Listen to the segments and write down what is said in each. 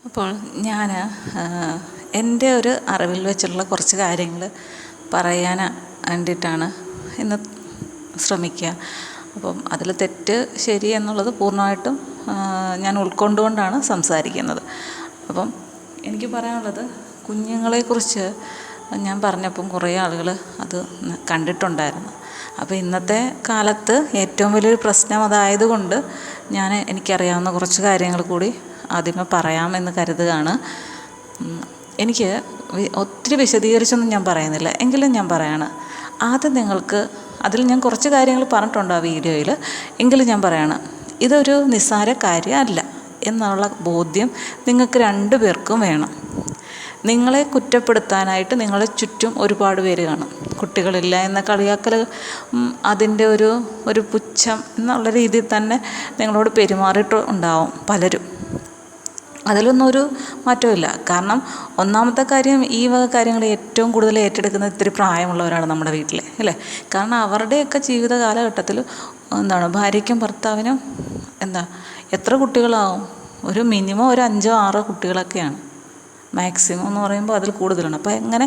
അപ്പോൾ ഞാൻ എൻ്റെ ഒരു അറിവിൽ വെച്ചിട്ടുള്ള കുറച്ച് കാര്യങ്ങൾ പറയാൻ വേണ്ടിയിട്ടാണ് ഇന്ന് ശ്രമിക്കുക. അപ്പം അതിൽ തെറ്റ് ശരി എന്നുള്ളത് പൂർണ്ണമായിട്ടും ഞാൻ ഉൾക്കൊണ്ടുകൊണ്ടാണ് സംസാരിക്കുന്നത്. അപ്പം എനിക്ക് പറയാനുള്ളത്, കുഞ്ഞുങ്ങളെക്കുറിച്ച് ഞാൻ പറഞ്ഞപ്പം കുറേ ആളുകൾ അത് കണ്ടിട്ടുണ്ടായിരുന്നു. അപ്പോൾ ഇന്നത്തെ കാലത്ത് ഏറ്റവും വലിയൊരു പ്രശ്നം അതായതുകൊണ്ട് എനിക്കറിയാവുന്ന കുറച്ച് കാര്യങ്ങൾ കൂടി ആദ്യമേ പറയാമെന്ന് കരുതുകയാണ്. എനിക്ക് ഒത്തിരി വിശദീകരിച്ചൊന്നും ഞാൻ പറയുന്നില്ല, എങ്കിലും ഞാൻ പറയാണ്. ആദ്യം അതിൽ ഞാൻ കുറച്ച് കാര്യങ്ങൾ പറഞ്ഞിട്ടുണ്ട് ആ വീഡിയോയിൽ, എങ്കിലും ഞാൻ പറയാണ്, ഇതൊരു നിസ്സാര കാര്യമല്ല എന്നുള്ള ബോധ്യം നിങ്ങൾക്ക് രണ്ടുപേർക്കും വേണം. നിങ്ങളെ കുറ്റപ്പെടുത്താനായിട്ട് നിങ്ങളെ ചുറ്റും ഒരുപാട് പേര് കാണും. കുട്ടികളില്ല എന്ന കളിയാക്കൽ, അതിൻ്റെ ഒരു പുച്ഛം എന്നുള്ള രീതിയിൽ തന്നെ നിങ്ങളോട് പെരുമാറിയിട്ട് ഉണ്ടാവും പലരും. അതിലൊന്നും ഒരു മാറ്റമില്ല. കാരണം ഒന്നാമത്തെ കാര്യം, ഈ വക കാര്യങ്ങൾ ഏറ്റവും കൂടുതൽ ഏറ്റെടുക്കുന്നത് ഇത്തിരി പ്രായമുള്ളവരാണ് നമ്മുടെ വീട്ടിൽ, അല്ലേ? കാരണം അവരുടെയൊക്കെ ജീവിത കാലഘട്ടത്തിൽ ഭാര്യയ്ക്കും ഭർത്താവിനും എത്ര കുട്ടികളാവും? ഒരു മിനിമം ഒരു 5-6 കുട്ടികളൊക്കെയാണ് മാക്സിമം എന്ന് പറയുമ്പോൾ അതിൽ കൂടുതലാണ്. അപ്പോൾ അങ്ങനെ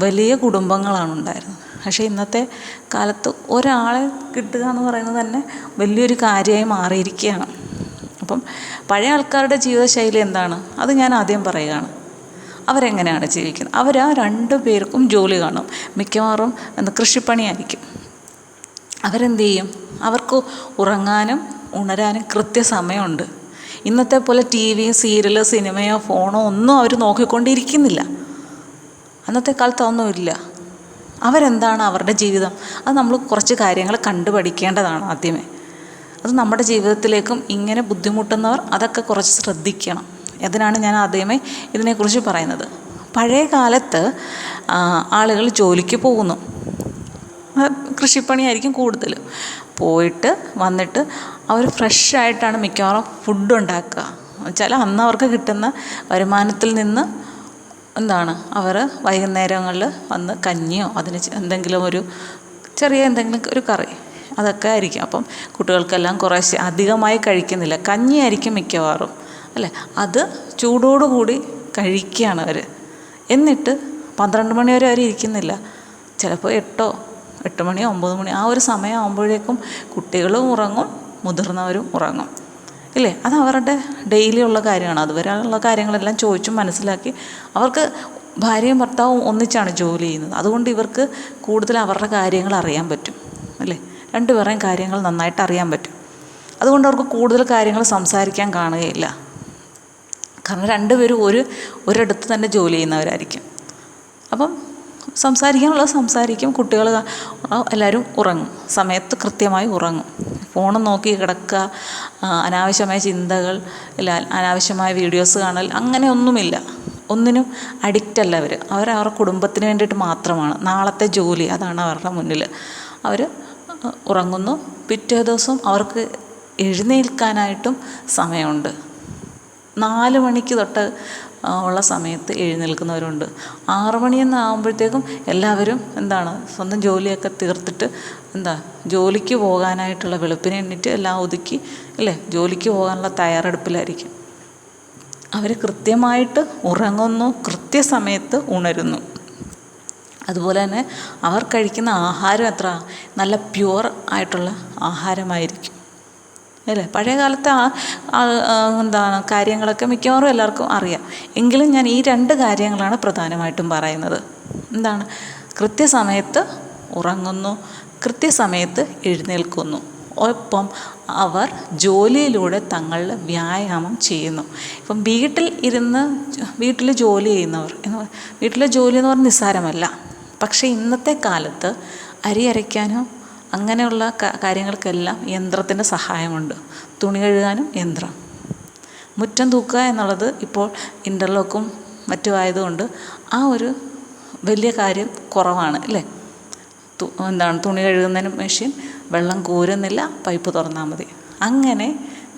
വലിയ കുടുംബങ്ങളാണ് ഉണ്ടായിരുന്നത്. പക്ഷേ ഇന്നത്തെ കാലത്ത് ഒരാളെ കിട്ടുക എന്ന് പറയുന്നത് തന്നെ വലിയൊരു കാര്യമായി മാറിയിരിക്കുകയാണ്. അപ്പം പഴയ ആൾക്കാരുടെ ജീവിതശൈലി എന്താണ്, അത് ഞാൻ ആദ്യം പറയുകയാണ്. അവരെങ്ങനെയാണ് ജീവിക്കുന്നത്? ആ 2 പേർക്കും ജോലി കാണും. മിക്കവാറും കൃഷിപ്പണിയായിരിക്കും. അവരെന്ത് ചെയ്യും? അവർക്ക് ഉറങ്ങാനും ഉണരാനും കൃത്യസമയമുണ്ട്. ഇന്നത്തെ പോലെ TV, സീരിയൽ, സിനിമയോ ഫോണോ ഒന്നും അവർ നോക്കിക്കൊണ്ടിരിക്കുന്നില്ല. അന്നത്തെ കാലത്ത് അതൊന്നുമില്ല. അവരെന്താണ് അവരുടെ ജീവിതം? അത് നമ്മൾ കുറച്ച് കാര്യങ്ങൾ കണ്ടുപഠിക്കേണ്ടതാണ് ആദ്യമേ. അത് നമ്മുടെ ജീവിതത്തിലേക്കും ഇങ്ങനെ ബുദ്ധിമുട്ടുന്നവർ അതൊക്കെ കുറച്ച് ശ്രദ്ധിക്കണം. അതിനാണ് ഞാൻ ആദ്യമേ ഇതിനെക്കുറിച്ച് പറയുന്നത്. പഴയ കാലത്ത് ആളുകൾ ജോലിക്ക് പോകുന്നു. കൃഷിപ്പണിയായിരിക്കും കൂടുതൽ. പോയിട്ട് വന്നിട്ട് അവർ ഫ്രഷായിട്ടാണ് മിക്കവാറും ഫുഡ് ഉണ്ടാക്കുക. എന്നുവെച്ചാൽ അന്ന് അവർക്ക് കിട്ടുന്ന വരുമാനത്തിൽ നിന്ന് അവർ വൈകുന്നേരങ്ങളിൽ വന്ന് കഞ്ഞിയോ അതിന് എന്തെങ്കിലും ഒരു കറി, അതൊക്കെ ആയിരിക്കും. അപ്പം കുട്ടികൾക്കെല്ലാം കുറേശ്ശെ അധികമായി കഴിക്കുന്നില്ല, കഞ്ഞിയായിരിക്കും മിക്കവാറും, അല്ലേ? അത് ചൂടോടുകൂടി കഴിക്കുകയാണ് അവർ. എന്നിട്ട് 12 മണി വരെ അവർ ഇരിക്കുന്നില്ല. ചിലപ്പോൾ 8 മണിയോ 9 മണി ആ ഒരു സമയമാകുമ്പോഴേക്കും കുട്ടികളും ഉറങ്ങും, മുതിർന്നവരും ഉറങ്ങും, ഇല്ലേ? അത് അവരുടെ ഡെയിലി ഉള്ള കാര്യമാണ്. അതുവരെയുള്ള കാര്യങ്ങളെല്ലാം ചോദിച്ചും മനസ്സിലാക്കി, അവർക്ക് ഭാര്യയും ഭർത്താവും ഒന്നിച്ചാണ് ജോലി ചെയ്യുന്നത്. അതുകൊണ്ട് ഇവർക്ക് കൂടുതൽ അവരുടെ കാര്യങ്ങൾ അറിയാൻ പറ്റും, അല്ലേ? 2 പേരുടെയും കാര്യങ്ങൾ നന്നായിട്ട് അറിയാൻ പറ്റും. അതുകൊണ്ട് അവർക്ക് കൂടുതൽ കാര്യങ്ങൾ സംസാരിക്കാൻ കാണുകയില്ല. കാരണം 2 പേരും ഒരിടത്ത് തന്നെ ജോലി ചെയ്യുന്നവരായിരിക്കും. അപ്പം സംസാരിക്കാനുള്ളത് സംസാരിക്കും. കുട്ടികൾ എല്ലാവരും ഉറങ്ങും, സമയത്ത് കൃത്യമായി ഉറങ്ങും. ഫോണും നോക്കി കിടക്കുക, അനാവശ്യമായ ചിന്തകൾ ഇല്ല, അനാവശ്യമായ വീഡിയോസ് കാണൽ, അങ്ങനെ ഒന്നുമില്ല. ഒന്നിനും അഡിക്റ്റല്ല അവർ. അവരുടെ കുടുംബത്തിന് വേണ്ടിയിട്ട് മാത്രമാണ്. നാളത്തെ ജോലി അതാണ് അവരുടെ മുന്നിൽ. അവർ ഉറങ്ങുന്നു. പിറ്റേ ദിവസം അവർക്ക് എഴുന്നേൽക്കാനായിട്ടും സമയമുണ്ട്. 4 മണിക്ക് തൊട്ട് ഉള്ള സമയത്ത് എഴുന്നേൽക്കുന്നവരുണ്ട്. 6 മണിയെന്നാകുമ്പോഴത്തേക്കും എല്ലാവരും സ്വന്തം ജോലിയൊക്കെ തീർത്തിട്ട് ജോലിക്ക് പോകാനായിട്ടുള്ള വെളുപ്പിനെ എണ്ണിട്ട് എല്ലാം ഒതുക്കി, അല്ലേ, ജോലിക്ക് പോകാനുള്ള തയ്യാറെടുപ്പിലായിരിക്കും. അവർ കൃത്യമായിട്ട് ഉറങ്ങുന്നു, കൃത്യസമയത്ത് ഉണരുന്നു. അതുപോലെ തന്നെ അവർ കഴിക്കുന്ന ആഹാരം നല്ല പ്യുവർ ആയിട്ടുള്ള ആഹാരമായിരിക്കും, അല്ലേ? പഴയ കാലത്തെ കാര്യങ്ങളൊക്കെ മിക്കവാറും എല്ലാവർക്കും അറിയാം. എങ്കിലും ഞാൻ ഈ 2 കാര്യങ്ങളാണ് പ്രധാനമായിട്ടും പറയുന്നത്. കൃത്യസമയത്ത് ഉറങ്ങുന്നു, കൃത്യസമയത്ത് എഴുന്നേൽക്കുന്നു. ഒപ്പം അവർ ജോലിയിലൂടെ തങ്ങളുടെ വ്യായാമം ചെയ്യുന്നു. ഇപ്പം വീട്ടിൽ ജോലി ചെയ്യുന്നവർ, വീട്ടിലെ ജോലി എന്ന് പറഞ്ഞാൽ നിസ്സാരമല്ല. പക്ഷേ ഇന്നത്തെ കാലത്ത് അരി അരയ്ക്കാനോ അങ്ങനെയുള്ള കാര്യങ്ങൾക്കെല്ലാം യന്ത്രത്തിൻ്റെ സഹായമുണ്ട്. തുണി കഴുകാനും യന്ത്രം. മുറ്റം തൂക്കുക എന്നുള്ളത് ഇപ്പോൾ ഇൻ്റർലോക്കും മറ്റും ആയതുകൊണ്ട് ആ ഒരു വലിയ കാര്യം കുറവാണ്, അല്ലേ? തുണി കഴുകുന്നതിന് മെഷീൻ, വെള്ളം കോരുന്നില്ല, പൈപ്പ് തുറന്നാൽ മതി. അങ്ങനെ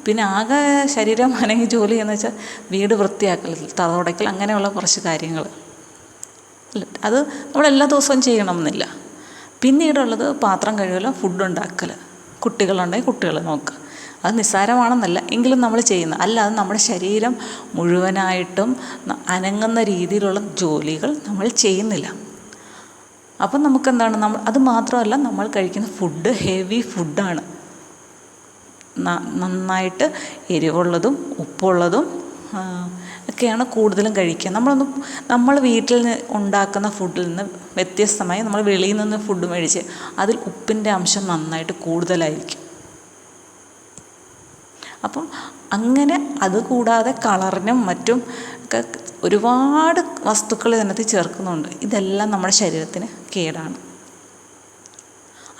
പിന്നെ ആകെ ശരീരം അനങ്ങി ജോലി എന്ന് വെച്ചാൽ വീട് വൃത്തിയാക്കൽ, തറ തുടയ്ക്കൽ, അങ്ങനെയുള്ള കുറച്ച് കാര്യങ്ങൾ. അത് നമ്മളെല്ലാ ദിവസവും ചെയ്യണമെന്നില്ല. പിന്നീടുള്ളത് പാത്രം കഴുകൽ, ഫുഡ് ഉണ്ടാക്കൽ, കുട്ടികളുണ്ടെങ്കിൽ കുട്ടികളെ നോക്കുക. അത് നിസ്സാരമാണെന്നല്ല, എങ്കിലും നമ്മൾ ചെയ്യുന്ന, അല്ലാതെ നമ്മുടെ ശരീരം മുഴുവനായിട്ടും അനങ്ങുന്ന രീതിയിലുള്ള ജോലികൾ നമ്മൾ ചെയ്യുന്നില്ല. അപ്പം നമുക്കെന്താണ്, അത് മാത്രമല്ല, നമ്മൾ കഴിക്കുന്ന ഫുഡ് ഹെവി ഫുഡാണ്. നന്നായിട്ട് എരിവുള്ളതും ഉപ്പുള്ളതും ഒക്കെയാണ് കൂടുതലും കഴിക്കുക. നമ്മൾ വീട്ടിൽ ഉണ്ടാക്കുന്ന ഫുഡിൽ നിന്ന് വ്യത്യസ്തമായി നമ്മൾ വെളിയിൽ നിന്ന് ഫുഡ് മേടിച്ച് അതിൽ ഉപ്പിൻ്റെ അംശം നന്നായിട്ട് കൂടുതലായിരിക്കും. അപ്പം അങ്ങനെ അതുകൂടാതെ കളറിനും മറ്റും ഒക്കെ ഒരുപാട് വസ്തുക്കൾ ഇതിനകത്ത് ചേർക്കുന്നുണ്ട്. ഇതെല്ലാം നമ്മുടെ ശരീരത്തിന് കേടാണ്.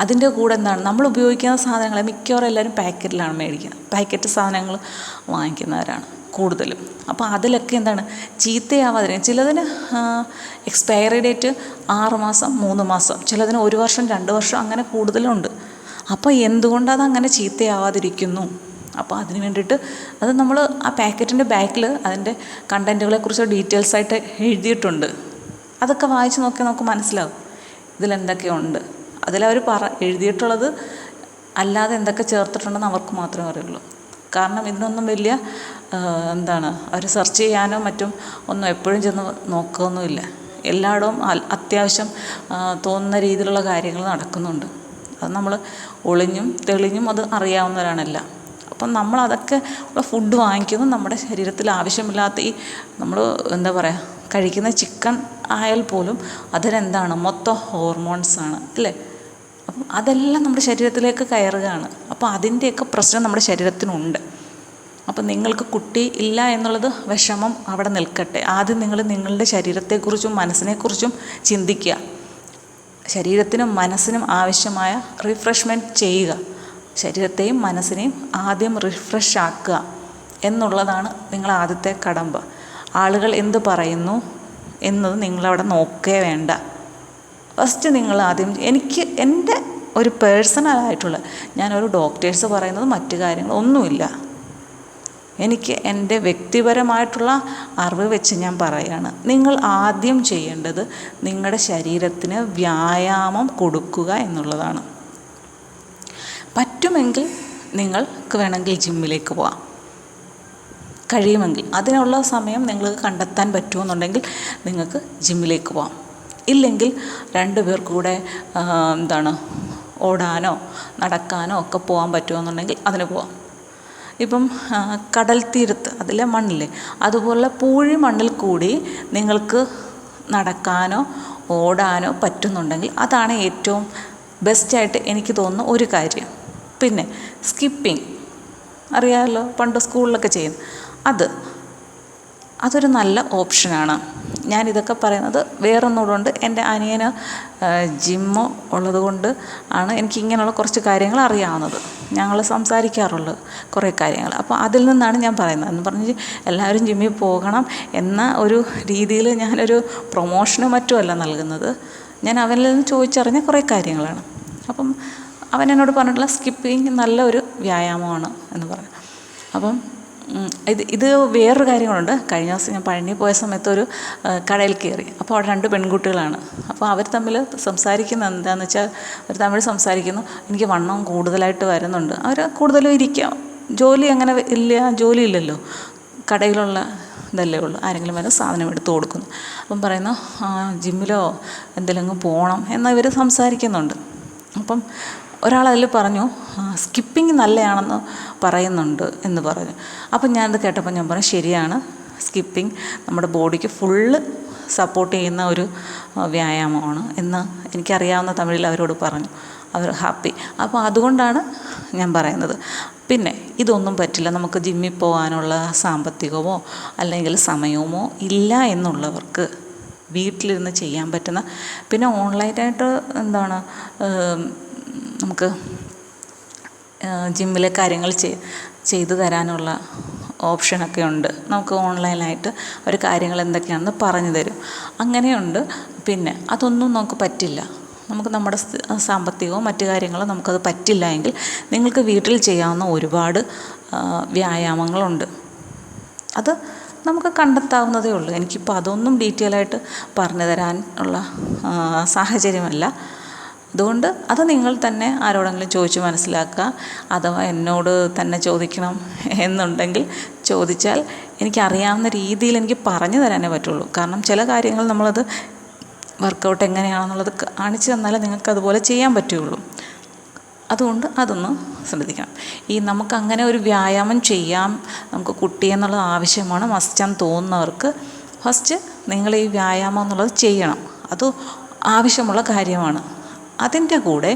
അതിൻ്റെ കൂടെ എന്താണ്, നമ്മൾ ഉപയോഗിക്കുന്ന സാധനങ്ങൾ മിക്കവാറും എല്ലാവരും പാക്കറ്റിലാണ് മേടിക്കുന്നത്. പാക്കറ്റ് സാധനങ്ങൾ വാങ്ങിക്കുന്നവരാണ് കൂടുതലും. അപ്പോൾ അതിലൊക്കെ എന്താണ്, ചീത്തയാവാതിരിക്കും. ചിലതിന് എക്സ്പയറി ഡേറ്റ് 6 മാസം 3 മാസം, ചിലതിന് 1 വർഷം 2 വർഷം അങ്ങനെ കൂടുതലുണ്ട്. അപ്പോൾ എന്തുകൊണ്ടതങ്ങനെ ചീത്തയാവാതിരിക്കുന്നു? അപ്പോൾ അതിന് വേണ്ടിയിട്ട് അത് നമ്മൾ ആ പാക്കറ്റിൻ്റെ ബാക്കിൽ അതിൻ്റെ കണ്ടൻറ്റുകളെക്കുറിച്ച് ഡീറ്റെയിൽസായിട്ട് എഴുതിയിട്ടുണ്ട്. അതൊക്കെ വായിച്ച് നോക്കിയാൽ നമുക്ക് മനസ്സിലാവും ഇതിലെന്തൊക്കെയുണ്ട്. അതിലവർ എഴുതിയിട്ടുള്ളത് അല്ലാതെ എന്തൊക്കെ ചേർത്തിട്ടുണ്ടെന്ന് അവർക്ക് മാത്രമേ അറിയുള്ളൂ. കാരണം ഇതിനൊന്നും വലിയ അവർ സെർച്ച് ചെയ്യാനോ മറ്റും ഒന്നും എപ്പോഴും ചെന്ന് നോക്കുകയൊന്നുമില്ല. എല്ലായിടവും അത്യാവശ്യം തോന്നുന്ന രീതിയിലുള്ള കാര്യങ്ങൾ നടക്കുന്നുണ്ട്. അത് നമ്മൾ ഒളിഞ്ഞും തെളിഞ്ഞും അത് അറിയാവുന്നവരാണെല്ലാം. അപ്പം നമ്മളതൊക്കെ ഉള്ള ഫുഡ് വാങ്ങിക്കുന്നു. നമ്മുടെ ശരീരത്തിൽ ആവശ്യമില്ലാത്ത നമ്മൾ കഴിക്കുന്ന ചിക്കൻ ആയാൽ പോലും അതിലെന്താണ്, മൊത്തം ഹോർമോൺസാണ് അല്ലേ? അപ്പം അതെല്ലാം നമ്മുടെ ശരീരത്തിലേക്ക് കയറുകയാണ്. അപ്പോൾ അതിൻ്റെയൊക്കെ പ്രശ്നം നമ്മുടെ ശരീരത്തിനുണ്ട്. അപ്പം നിങ്ങൾക്ക് കുട്ടി ഇല്ല എന്നുള്ളത് വിഷമം അവിടെ നിൽക്കട്ടെ. ആദ്യം നിങ്ങൾ നിങ്ങളുടെ ശരീരത്തെക്കുറിച്ചും മനസ്സിനെക്കുറിച്ചും ചിന്തിക്കുക. ശരീരത്തിനും മനസ്സിനും ആവശ്യമായ റിഫ്രഷ്മെൻറ്റ് ചെയ്യുക. ശരീരത്തെയും മനസ്സിനെയും ആദ്യം റിഫ്രഷ് ആക്കുക എന്നുള്ളതാണ് നിങ്ങൾ ആദ്യത്തെ കടമ്പ. ആളുകൾ എന്ത് പറയുന്നു എന്നത് നിങ്ങളവിടെ നോക്കേ വേണ്ട. ഫസ്റ്റ് നിങ്ങൾ ആദ്യം, എൻ്റെ ഒരു പേഴ്സണലായിട്ടുള്ള, ഞാനൊരു ഡോക്ടേഴ്സ് പറയുന്നത് മറ്റു കാര്യങ്ങളൊന്നുമില്ല, എനിക്ക് എൻ്റെ വ്യക്തിപരമായിട്ടുള്ള അറിവ് വെച്ച് ഞാൻ പറയുകയാണ്. നിങ്ങൾ ആദ്യം ചെയ്യേണ്ടത് നിങ്ങളുടെ ശരീരത്തിന് വ്യായാമം കൊടുക്കുക എന്നുള്ളതാണ്. പറ്റുമെങ്കിൽ നിങ്ങൾക്ക് വേണമെങ്കിൽ ജിമ്മിലേക്ക് പോകാം, കഴിയുമെങ്കിൽ അതിനുള്ള സമയം നിങ്ങൾക്ക് കണ്ടെത്താൻ പറ്റുമെന്നുണ്ടെങ്കിൽ നിങ്ങൾക്ക് ജിമ്മിലേക്ക് പോകാം. ഇല്ലെങ്കിൽ 2 പേർക്ക് കൂടെ ഓടാനോ നടക്കാനോ ഒക്കെ പോകാൻ പറ്റുമെന്നുണ്ടെങ്കിൽ അതിന് പോകാം. ഇപ്പം കടൽ തീരത്ത് അതിലെ മണ്ണില്ലേ, അതുപോലെ പൂഴി മണ്ണിൽ കൂടി നിങ്ങൾക്ക് നടക്കാനോ ഓടാനോ പറ്റുന്നുണ്ടെങ്കിൽ അതാണ് ഏറ്റവും ബെസ്റ്റായിട്ട് എനിക്ക് തോന്നുന്ന ഒരു കാര്യം. പിന്നെ സ്കിപ്പിംഗ് അറിയാമല്ലോ, പണ്ട് സ്കൂളിലൊക്കെ ചെയ്യുന്നത്, അതൊരു നല്ല ഓപ്ഷനാണ്. ഞാനിതൊക്കെ പറയുന്നത് വേറൊന്നുകൂടെ, എൻ്റെ അനിയന് ജിമ്മ് ഉള്ളത് കൊണ്ട് ആണ് എനിക്കിങ്ങനെയുള്ള കുറച്ച് കാര്യങ്ങൾ അറിയാവുന്നത്. ഞങ്ങൾ സംസാരിക്കാറുള്ളത് കുറേ കാര്യങ്ങൾ. അപ്പോൾ അതിൽ നിന്നാണ് ഞാൻ പറയുന്നത്. എന്ന് പറഞ്ഞ് എല്ലാവരും ജിമ്മിൽ പോകണം എന്ന ഒരു രീതിയിൽ ഞാനൊരു പ്രൊമോഷനോ മറ്റുമല്ല നൽകുന്നത്. ഞാൻ അവനിൽ നിന്ന് ചോദിച്ചറിഞ്ഞ കുറേ കാര്യങ്ങളാണ്. അപ്പം അവൻ എന്നോട് പറഞ്ഞിട്ടുള്ള സ്കിപ്പിങ് നല്ലൊരു വ്യായാമമാണ് എന്ന് പറഞ്ഞു. അപ്പം ഇത് വേറൊരു കാര്യങ്ങളുണ്ട്. കഴിഞ്ഞ ദിവസം ഞാൻ പഴനി പോയ സമയത്ത് ഒരു കടയിൽ കയറി. അപ്പോൾ അവിടെ 2 പെൺകുട്ടികളാണ്. അപ്പോൾ അവർ തമ്മിൽ സംസാരിക്കുന്നത് എന്താണെന്ന് വെച്ചാൽ, അവർ തമ്മിൽ സംസാരിക്കുന്നു, എനിക്ക് വണ്ണം കൂടുതലായിട്ട് വരുന്നുണ്ട്. അവർ കൂടുതലും ഇരിക്കാം, ജോലി അങ്ങനെ ജോലി ഇല്ലല്ലോ, കടയിലുള്ള ഇതല്ലേ ഉള്ളൂ, ആരെങ്കിലും വരെ സാധനം എടുത്ത് കൊടുക്കുന്നു. അപ്പം പറയുന്നു ജിമ്മിലോ എന്തെങ്കിലും പോകണം എന്നിവർ സംസാരിക്കുന്നുണ്ട്. അപ്പം ഒരാളതിൽ പറഞ്ഞു സ്കിപ്പിങ് നല്ലതാണെന്ന് പറയുന്നുണ്ട് എന്ന് പറഞ്ഞു. അപ്പം ഞാനത് കേട്ടപ്പോൾ ഞാൻ പറഞ്ഞു ശരിയാണ്, സ്കിപ്പിംഗ് നമ്മുടെ ബോഡിക്ക് ഫുള്ള് സപ്പോർട്ട് ചെയ്യുന്ന ഒരു വ്യായാമമാണ് എന്ന് എനിക്കറിയാവുന്ന തമിഴിൽ അവരോട് പറഞ്ഞു. അവർ ഹാപ്പി. അപ്പോൾ അതുകൊണ്ടാണ് ഞാൻ പറയുന്നത്. പിന്നെ ഇതൊന്നും പറ്റില്ല, നമുക്ക് ജിമ്മിൽ പോകാനുള്ള സാമ്പത്തികമോ അല്ലെങ്കിൽ സമയമോ ഇല്ല എന്നുള്ളവർക്ക് വീട്ടിലിരുന്ന് ചെയ്യാൻ പറ്റുന്ന, പിന്നെ ഓൺലൈനായിട്ട് നമുക്ക് ജിമ്മിലെ കാര്യങ്ങൾ ചെയ്തു തരാനുള്ള ഓപ്ഷനൊക്കെ ഉണ്ട്. നമുക്ക് ഓൺലൈനായിട്ട് ഒരു കാര്യങ്ങൾ എന്തൊക്കെയാണെന്ന് പറഞ്ഞു തരും, അങ്ങനെയുണ്ട്. പിന്നെ അതൊന്നും നമുക്ക് പറ്റില്ല, നമുക്ക് നമ്മുടെ സാമ്പത്തികവും മറ്റു കാര്യങ്ങളും നമുക്കത് പറ്റില്ല എങ്കിൽ നിങ്ങൾക്ക് വീട്ടിൽ ചെയ്യാവുന്ന ഒരുപാട് വ്യായാമങ്ങളുണ്ട്. അത് നമുക്ക് കണ്ടെത്താവുന്നതേ ഉള്ളൂ. എനിക്കിപ്പോൾ അതൊന്നും ഡീറ്റെയിലായിട്ട് പറഞ്ഞു തരാൻ ഉള്ള സാഹചര്യമല്ല. അതുകൊണ്ട് അത് നിങ്ങൾ തന്നെ ആരോടെങ്കിലും ചോദിച്ച് മനസ്സിലാക്കുക. അഥവാ എന്നോട് തന്നെ ചോദിക്കണം എന്നുണ്ടെങ്കിൽ ചോദിച്ചാൽ എനിക്കറിയാവുന്ന രീതിയിൽ എനിക്ക് പറഞ്ഞു തരാനേ പറ്റുള്ളൂ. കാരണം ചില കാര്യങ്ങൾ നമ്മളത് വർക്കൗട്ട് എങ്ങനെയാണെന്നുള്ളത് കാണിച്ചു തന്നാലേ നിങ്ങൾക്ക് അതുപോലെ ചെയ്യാൻ പറ്റുകയുള്ളൂ. അതുകൊണ്ട് അതൊന്ന് ശ്രദ്ധിക്കണം. നമുക്കങ്ങനെ ഒരു വ്യായാമം ചെയ്യാം, നമുക്ക് കുട്ടിയെന്നുള്ളത് ആവശ്യമാണ്, മസ്റ്റാന്ന് തോന്നുന്നവർക്ക് ഫസ്റ്റ് നിങ്ങൾ ഈ വ്യായാമം എന്നുള്ളത് ചെയ്യണം. അത് ആവശ്യമുള്ള കാര്യമാണ്. അതിൻ്റെ കൂടെ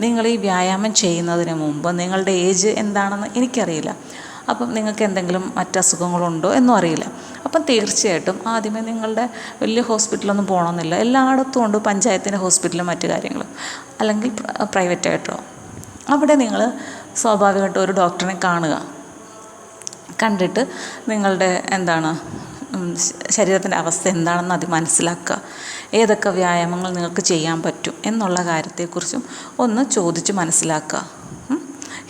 നിങ്ങൾ ഈ വ്യായാമം ചെയ്യുന്നതിന് മുമ്പ് നിങ്ങളുടെ ഏജ് എന്താണെന്ന് എനിക്കറിയില്ല. അപ്പം നിങ്ങൾക്ക് എന്തെങ്കിലും മറ്റസുഖങ്ങളുണ്ടോ എന്നും അറിയില്ല. അപ്പം തീർച്ചയായിട്ടും ആദ്യമേ നിങ്ങളുടെ വലിയ ഹോസ്പിറ്റലൊന്നും പോകണമെന്നില്ല. എല്ലായിടത്തും ഉണ്ട് പഞ്ചായത്തിൻ്റെ ഹോസ്പിറ്റലും മറ്റു കാര്യങ്ങളും, അല്ലെങ്കിൽ പ്രൈവറ്റായിട്ടോ. അവിടെ നിങ്ങൾ സ്വാഭാവികമായിട്ടും ഒരു ഡോക്ടറിനെ കാണുക. കണ്ടിട്ട് നിങ്ങളുടെ ശരീരത്തിൻ്റെ അവസ്ഥ എന്താണെന്ന് അത് മനസ്സിലാക്കുക. ഏതൊക്കെ വ്യായാമങ്ങൾ നിങ്ങൾക്ക് ചെയ്യാൻ പറ്റും എന്നുള്ള കാര്യത്തെക്കുറിച്ചും ഒന്ന് ചോദിച്ച് മനസ്സിലാക്കുക.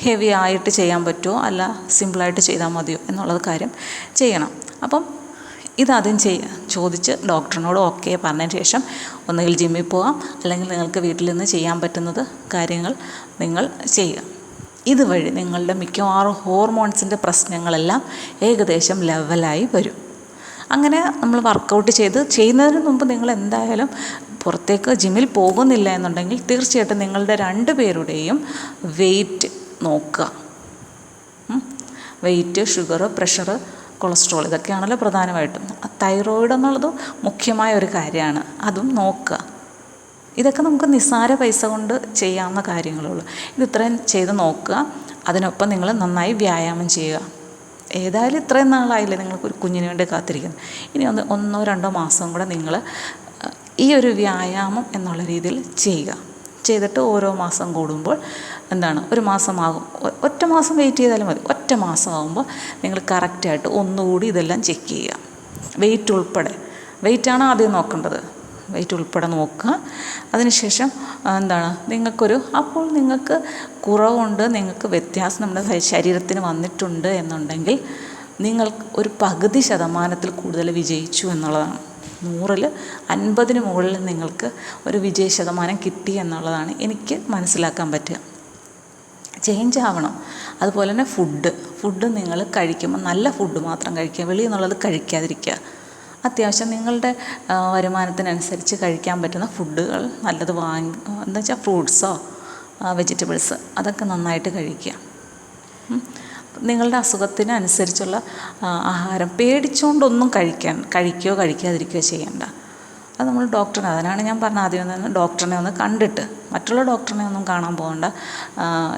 ഹെവി ആയിട്ട് ചെയ്യാൻ പറ്റുമോ അല്ല സിമ്പിളായിട്ട് ചെയ്താൽ മതിയോ എന്നുള്ളത് കാര്യം ചെയ്യണം. അപ്പം ഇതാദ്യം ചോദിച്ച് ഡോക്ടറിനോട് ഓക്കെ പറഞ്ഞതിന് ശേഷം ഒന്നുകിൽ ജിമ്മിൽ പോകാം, അല്ലെങ്കിൽ നിങ്ങൾക്ക് വീട്ടിൽ നിന്ന് ചെയ്യാൻ പറ്റുന്നത് കാര്യങ്ങൾ നിങ്ങൾ ചെയ്യുക. ഇതുവഴി നിങ്ങളുടെ മിക്കവാറും ഹോർമോൺസിൻ്റെ പ്രശ്നങ്ങളെല്ലാം ഏകദേശം ലെവലായി വരും. അങ്ങനെ നമ്മൾ വർക്കൗട്ട് ചെയ്യുന്നതിന് മുമ്പ് നിങ്ങൾ എന്തായാലും പുറത്തേക്ക് ജിമ്മിൽ പോകുന്നില്ല എന്നുണ്ടെങ്കിൽ തീർച്ചയായിട്ടും നിങ്ങളുടെ 2 പേരുടെയും വെയിറ്റ് നോക്കുക. വെയിറ്റ്, ഷുഗർ, പ്രഷർ, കൊളസ്ട്രോൾ ഇതൊക്കെയാണല്ലോ പ്രധാനമായിട്ടും. തൈറോയിഡ് എന്നുള്ളത് മുഖ്യമായ ഒരു കാര്യമാണ്, അതും നോക്കുക. ഇതൊക്കെ നമുക്ക് നിസ്സാര പൈസ കൊണ്ട് ചെയ്യാവുന്ന കാര്യങ്ങളുള്ളൂ. ഇത്രയും ചെയ്ത് നോക്കുക. അതിനൊപ്പം നിങ്ങൾ നന്നായി വ്യായാമം ചെയ്യുക. ഏതായാലും ഇത്രയും നാളായില്ലേ നിങ്ങൾക്ക് ഒരു കുഞ്ഞിന് വേണ്ടി കാത്തിരിക്കുന്നു. ഇനി 1-2 മാസം കൂടെ നിങ്ങൾ ഈ ഒരു വ്യായാമം എന്നുള്ള രീതിയിൽ ചെയ്യുക. ചെയ്തിട്ട് ഓരോ മാസം കൂടുമ്പോൾ ഒരു മാസമാകും, ഒറ്റ മാസം വെയിറ്റ് ചെയ്താലും മതി. ഒറ്റ മാസമാകുമ്പോൾ നിങ്ങൾ കറക്റ്റായിട്ട് ഒന്നുകൂടി ഇതെല്ലാം ചെക്ക് ചെയ്യുക. വെയിറ്റ് ഉൾപ്പെടെ, വെയിറ്റാണ് ആദ്യം നോക്കേണ്ടത്. വെയിറ്റ് ഉൾപ്പെടെ നോക്കുക. അതിനുശേഷം അപ്പോൾ നിങ്ങൾക്ക് കുറവുണ്ട്, നിങ്ങൾക്ക് വ്യത്യാസം നമ്മുടെ ശരീരത്തിന് വന്നിട്ടുണ്ട് എന്നുണ്ടെങ്കിൽ നിങ്ങൾക്ക് ഒരു പകുതി ശതമാനത്തിൽ കൂടുതൽ വിജയിച്ചു എന്നുള്ളതാണ്. 100-ൽ 50-ന് മുകളിൽ നിങ്ങൾക്ക് ഒരു വിജയ ശതമാനം കിട്ടി എന്നുള്ളതാണ് എനിക്ക് മനസ്സിലാക്കാൻ പറ്റുക. ചേഞ്ച് ആവണം. അതുപോലെ തന്നെ ഫുഡ് നിങ്ങൾ കഴിക്കുമ്പോൾ നല്ല ഫുഡ് മാത്രം കഴിക്കുക, വെളിയിൽ നിന്നുള്ളത് കഴിക്കാതിരിക്കുക. അത്യാവശ്യം നിങ്ങളുടെ വരുമാനത്തിനനുസരിച്ച് കഴിക്കാൻ പറ്റുന്ന ഫുഡുകൾ നല്ലത് ഫ്രൂട്ട്സോ വെജിറ്റബിൾസ് അതൊക്കെ നന്നായിട്ട് കഴിക്കുക. നിങ്ങളുടെ അസുഖത്തിനനുസരിച്ചുള്ള ആഹാരം പേടിച്ചുകൊണ്ടൊന്നും കഴിക്കുകയോ കഴിക്കാതിരിക്കുകയോ ചെയ്യണ്ട. അത് നമ്മൾ അതിനാണ് ഞാൻ പറഞ്ഞത് ആദ്യം തന്നെ ഡോക്ടറിനെ ഒന്ന് കണ്ടിട്ട്, മറ്റുള്ള ഡോക്ടറിനെ ഒന്നും കാണാൻ പോകണ്ട.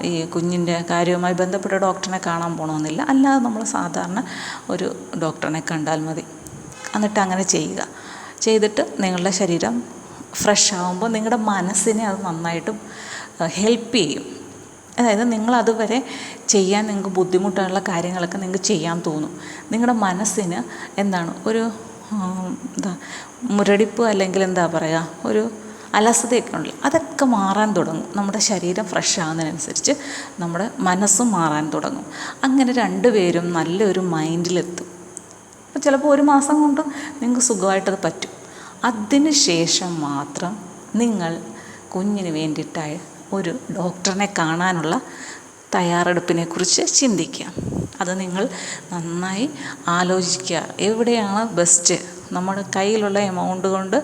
ഈ കുഞ്ഞിൻ്റെ കാര്യവുമായി ബന്ധപ്പെട്ട ഡോക്ടറിനെ കാണാൻ പോകണമെന്നില്ല. അല്ലാതെ നമ്മൾ സാധാരണ ഒരു ഡോക്ടറിനെ കണ്ടാൽ മതി. എന്നിട്ട് അങ്ങനെ ചെയ്യുക. ചെയ്തിട്ട് നിങ്ങളുടെ ശരീരം ഫ്രഷ് ആകുമ്പോൾ നിങ്ങളുടെ മനസ്സിനെ അത് നന്നായിട്ട് ഹെൽപ്പ് ചെയ്യും. അതായത് നിങ്ങളതുവരെ ചെയ്യാൻ നിങ്ങൾക്ക് ബുദ്ധിമുട്ടുള്ള കാര്യങ്ങളൊക്കെ നിങ്ങൾക്ക് ചെയ്യാൻ തോന്നും. നിങ്ങളുടെ മനസ്സിന് ഒരു മുരടിപ്പ് അല്ലെങ്കിൽ ഒരു അലസതയൊക്കെ ഉണ്ടല്ലോ, അതൊക്കെ മാറാൻ തുടങ്ങും. നമ്മുടെ ശരീരം ഫ്രഷ് ആകുന്നതിനനുസരിച്ച് നമ്മുടെ മനസ്സും മാറാൻ തുടങ്ങും. അങ്ങനെ 2 പേരും നല്ലൊരു മൈൻഡിലെത്തും. അപ്പോൾ ചിലപ്പോൾ 1 മാസം കൊണ്ട് നിങ്ങൾക്ക് സുഖമായിട്ടത് പറ്റും. അതിന് ശേഷം മാത്രം നിങ്ങൾ കുഞ്ഞിന് വേണ്ടിയിട്ടായി ഒരു ഡോക്ടറിനെ കാണാനുള്ള തയ്യാറെടുപ്പിനെക്കുറിച്ച് ചിന്തിക്കുക. അത് നിങ്ങൾ നന്നായി ആലോചിക്കുക. എവിടെയാണ് ബെസ്റ്റ്, നമ്മുടെ കയ്യിലുള്ള എമൗണ്ട് കൊണ്ട്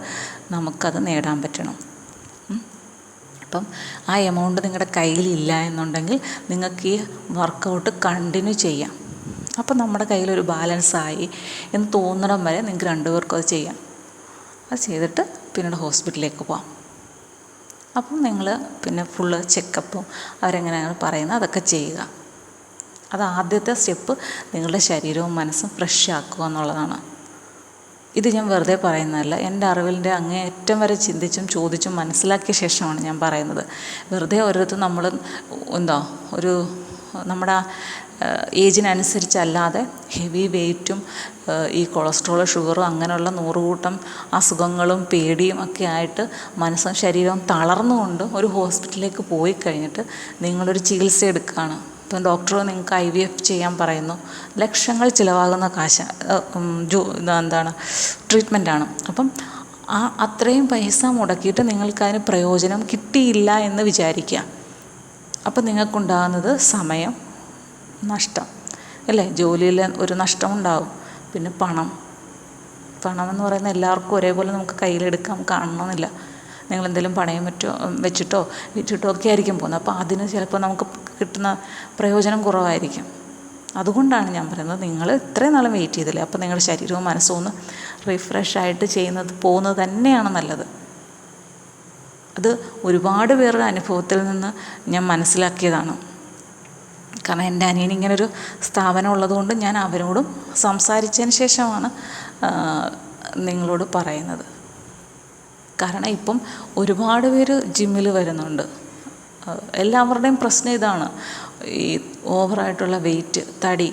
നമുക്കത് നേടാൻ പറ്റണം. അപ്പം ആ എമൗണ്ട് നിങ്ങളുടെ കയ്യിലില്ല എന്നുണ്ടെങ്കിൽ നിങ്ങൾക്ക് ഈ വർക്കൗട്ട് കണ്ടിന്യൂ ചെയ്യാം. അപ്പം നമ്മുടെ കയ്യിലൊരു ബാലൻസായി എന്ന് തോന്നണം വരെ നിങ്ങൾക്ക് 2 പേർക്കും അത് ചെയ്യാം. അത് ചെയ്തിട്ട് പിന്നീട് ഹോസ്പിറ്റലിലേക്ക് പോകാം. അപ്പം നിങ്ങൾ പിന്നെ ഫുള്ള് ചെക്കപ്പും അവരെങ്ങനെയാണ് പറയുന്നത് അതൊക്കെ ചെയ്യുക. അത് ആദ്യത്തെ സ്റ്റെപ്പ് നിങ്ങളുടെ ശരീരവും മനസ്സും ഫ്രഷ് ആക്കുക എന്നുള്ളതാണ്. ഇത് ഞാൻ വെറുതെ പറയുന്നതല്ല, എൻ്റെ അറിവിൻ്റെ അങ്ങേയറ്റം വരെ ചിന്തിച്ചും ചോദിച്ചും മനസ്സിലാക്കിയ ശേഷമാണ് ഞാൻ പറയുന്നത്. വെറുതെ ഓരോരുത്തരും നമ്മൾ നമ്മുടെ ഏജിനനുസരിച്ചല്ലാതെ ഹെവി വെയിറ്റും ഈ കൊളസ്ട്രോൾ, ഷുഗറും അങ്ങനെയുള്ള 100 കൂട്ടം അസുഖങ്ങളും പേടിയും ഒക്കെ ആയിട്ട് മനസ്സും ശരീരവും തളർന്നുകൊണ്ട് ഒരു ഹോസ്പിറ്റലിലേക്ക് പോയി കഴിഞ്ഞിട്ട് നിങ്ങളൊരു ചികിത്സ എടുക്കുകയാണ്. ഇപ്പം ഡോക്ടർ നിങ്ങൾക്ക് IVF ചെയ്യാൻ പറയുന്നു. ലക്ഷങ്ങൾ ചിലവാകുന്ന ട്രീറ്റ്മെൻറ്റാണ്. അപ്പം അത്രയും പൈസ മുടക്കിയിട്ട് നിങ്ങൾക്കതിന് പ്രയോജനം കിട്ടിയില്ല എന്ന് വിചാരിക്കുക. അപ്പം നിങ്ങൾക്കുണ്ടാകുന്നത് സമയം നഷ്ടം അല്ലേ? ജോലിയിൽ ഒരു നഷ്ടമുണ്ടാകും. പിന്നെ പണമെന്ന് പറയുന്നത് എല്ലാവർക്കും ഒരേപോലെ നമുക്ക് കയ്യിലെടുക്കാം കാണണമെന്നില്ല. നിങ്ങളെന്തെങ്കിലും പണയം വെച്ചിട്ടോ വിറ്റിട്ടോ ഒക്കെ ആയിരിക്കും പോകുന്നത്. അപ്പോൾ അതിന് ചിലപ്പോൾ നമുക്ക് കിട്ടുന്ന പ്രയോജനം കുറവായിരിക്കും. അതുകൊണ്ടാണ് ഞാൻ പറയുന്നത്, നിങ്ങൾ ഇത്രയും നാളും വെയിറ്റ് ചെയ്തില്ലേ, അപ്പോൾ നിങ്ങളുടെ ശരീരവും മനസ്സും ഒന്ന് റിഫ്രഷായിട്ട് പോകുന്നത് തന്നെയാണ് നല്ലത്. അത് ഒരുപാട് പേരുടെ അനുഭവത്തിൽ നിന്ന് ഞാൻ മനസ്സിലാക്കിയതാണ്. കാരണം എൻ്റെ അനിയൻ ഇങ്ങനൊരു സ്ഥാപനം ഉള്ളതുകൊണ്ട് ഞാൻ അവരോടും സംസാരിച്ചതിന് ശേഷമാണ് നിങ്ങളോട് പറയുന്നത്. കാരണം ഇപ്പം ഒരുപാട് പേര് ജിമ്മിൽ വരുന്നുണ്ട്. എല്ലാവരുടെയും പ്രശ്നം ഇതാണ്, ഈ ഓവറായിട്ടുള്ള വെയിറ്റ്, തടി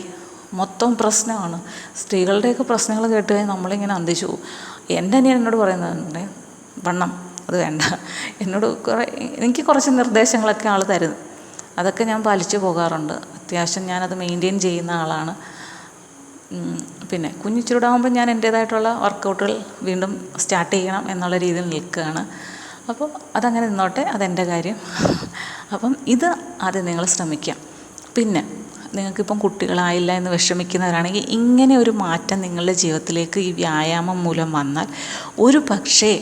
മൊത്തം പ്രശ്നമാണ്. സ്ത്രീകളുടെയൊക്കെ പ്രശ്നങ്ങൾ കേട്ട് കഴിഞ്ഞാൽ നമ്മളിങ്ങനെ അന്തിച്ചു പോകും. എൻ്റെ അനിയൻ എന്നോട് പറയുന്നത് വണ്ണം അത് വേണ്ട. എനിക്ക് കുറച്ച് നിർദ്ദേശങ്ങളൊക്കെ ആൾ തരും. അതൊക്കെ ഞാൻ പാലിച്ചു പോകാറുണ്ട്. അത്യാവശ്യം ഞാനത് മെയിൻറ്റെയിൻ ചെയ്യുന്ന ആളാണ്. പിന്നെ കുഞ്ഞിച്ചിരുടാകുമ്പോൾ ഞാൻ എൻ്റേതായിട്ടുള്ള വർക്കൗട്ടുകൾ വീണ്ടും സ്റ്റാർട്ട് ചെയ്യണം എന്നുള്ള രീതിയിൽ നിൽക്കുകയാണ്. അപ്പോൾ അതങ്ങനെ നിന്നോട്ടെ, അതെൻ്റെ കാര്യം. അപ്പം ഇത് ആദ്യം നിങ്ങൾ ശ്രമിക്കാം. പിന്നെ നിങ്ങൾക്കിപ്പം കുട്ടികളായില്ല എന്ന് വിഷമിക്കുന്നവരാണെങ്കിൽ ഇങ്ങനെ ഒരു മാറ്റം നിങ്ങളുടെ ജീവിതത്തിലേക്ക് ഈ വ്യായാമം മൂലം വന്നാൽ ഒരു പക്ഷേ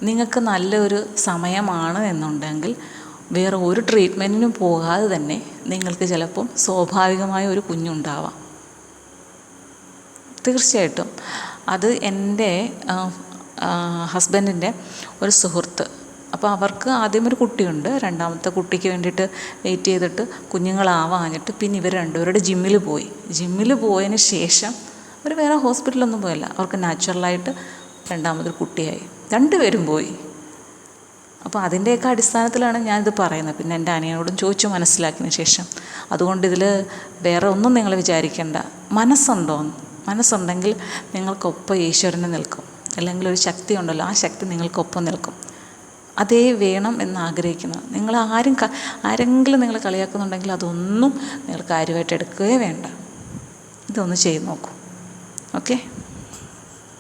നിങ്ങൾക്ക് നല്ലൊരു സമയമാണ് എന്നുണ്ടെങ്കിൽ വേറെ ഒരു ട്രീറ്റ്മെൻറ്റിനും പോകാതെ തന്നെ നിങ്ങൾക്ക് ചിലപ്പം സ്വാഭാവികമായ ഒരു കുഞ്ഞുണ്ടാവാം. തീർച്ചയായിട്ടും. അത് എൻ്റെ ഹസ്ബൻഡിൻ്റെ ഒരു സുഹൃത്ത്. അപ്പോൾ അവർക്ക് ആദ്യം ഒരു കുട്ടിയുണ്ട്. രണ്ടാമത്തെ കുട്ടിക്ക് വേണ്ടിയിട്ട് വെയിറ്റ് ചെയ്തിട്ട് കുഞ്ഞുങ്ങളാവാഞ്ഞിട്ട് പിന്നെ ഇവർ രണ്ടുപേരുടെ ജിമ്മിൽ പോയതിന് ശേഷം അവർ വേറെ ഹോസ്പിറ്റലൊന്നും പോയല്ല, അവർക്ക് നാച്ചുറലായിട്ട് രണ്ടാമതൊരു കുട്ടിയായി. രണ്ടുപേരും പോയി. അപ്പോൾ അതിൻ്റെയൊക്കെ അടിസ്ഥാനത്തിലാണ് ഞാനിത് പറയുന്നത്. പിന്നെ എൻ്റെ അനിയനോടും ചോദിച്ചു മനസ്സിലാക്കിയതിന് ശേഷം. അതുകൊണ്ട് ഇതിൽ വേറെ ഒന്നും നിങ്ങൾ വിചാരിക്കേണ്ട. മനസ്സുണ്ടെങ്കിൽ നിങ്ങൾക്കൊപ്പം ഈശ്വരനെ നിൽക്കും. അല്ലെങ്കിൽ ഒരു ശക്തി ഉണ്ടല്ലോ, ആ ശക്തി നിങ്ങൾക്കൊപ്പം നിൽക്കും. അതേ വേണം എന്ന് ആഗ്രഹിക്കുന്നത്. നിങ്ങൾ ആരെങ്കിലും നിങ്ങൾ കളിയാക്കുന്നുണ്ടെങ്കിൽ അതൊന്നും നിങ്ങൾ കാര്യമായിട്ട് എടുക്കുകയേ വേണ്ട. ഇതൊന്ന് ചെയ്ത് നോക്കൂ. ഓക്കെ.